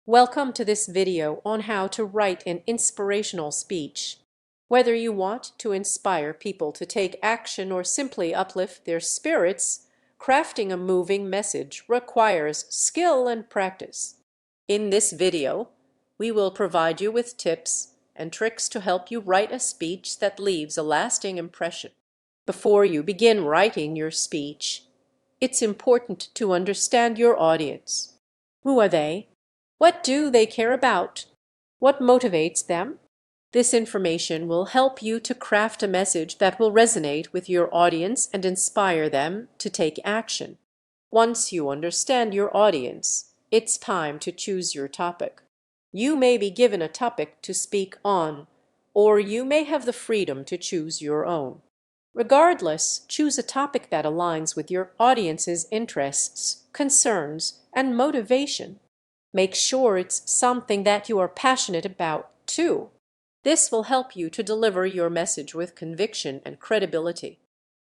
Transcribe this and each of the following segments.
Welcome to this video on how to write an inspirational speech. Whether you want to inspire people to take action or simply uplift their spirits, crafting a moving message requires skill and practice. In this video, we will provide you with tips and tricks to help you write a speech that leaves a lasting impression. Before you begin writing your speech, it's important to understand your audience. Who are they? What do they care about? What motivates them? This information will help you to craft a message that will resonate with your audience and inspire them to take action. Once you understand your audience, it's time to choose your topic. You may be given a topic to speak on, or you may have the freedom to choose your own. Regardless, choose a topic that aligns with your audience's interests, concerns, and motivation. Make sure it's something that you are passionate about, too. This will help you to deliver your message with conviction and credibility.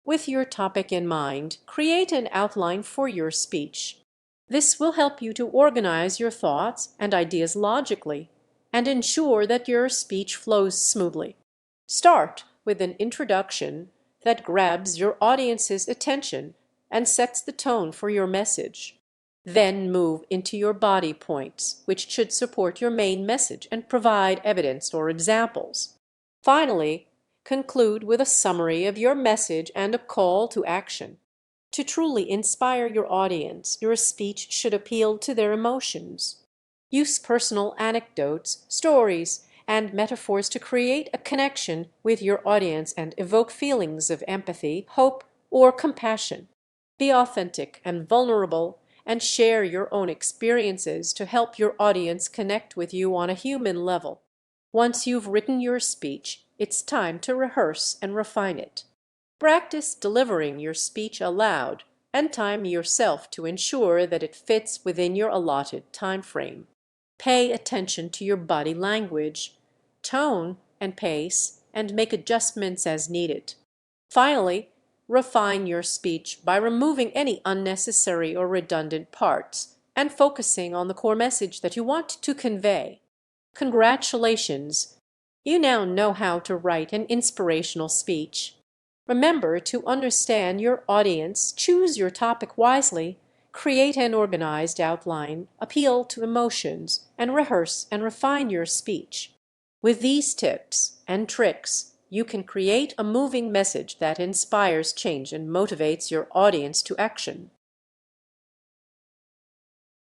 With your topic in mind, create an outline for your speech. This will help you to organize your thoughts and ideas logically and ensure that your speech flows smoothly. Start with an introduction that grabs your audience's attention and sets the tone for your message. Then move into your body points, which should support your main message and provide evidence or examples. Finally, conclude with a summary of your message and a call to action. To truly inspire your audience, your speech should appeal to their emotions. Use personal anecdotes, stories, and metaphors to create a connection with your audience and evoke feelings of empathy, hope, or compassion. Be authentic and vulnerable, and share your own experiences to help your audience connect with you on a human level. Once you've written your speech, it's time to rehearse and refine it. Practice delivering your speech aloud and time yourself to ensure that it fits within your allotted time frame. Pay attention to your body language, tone, and pace, and make adjustments as needed. Finally, refine your speech by removing any unnecessary or redundant parts and focusing on the core message that you want to convey. Congratulations! You now know how to write an inspirational speech. Remember to understand your audience, choose your topic wisely, create an organized outline, appeal to emotions, and rehearse and refine your speech. With these tips and tricks, you can create a moving message that inspires change and motivates your audience to action.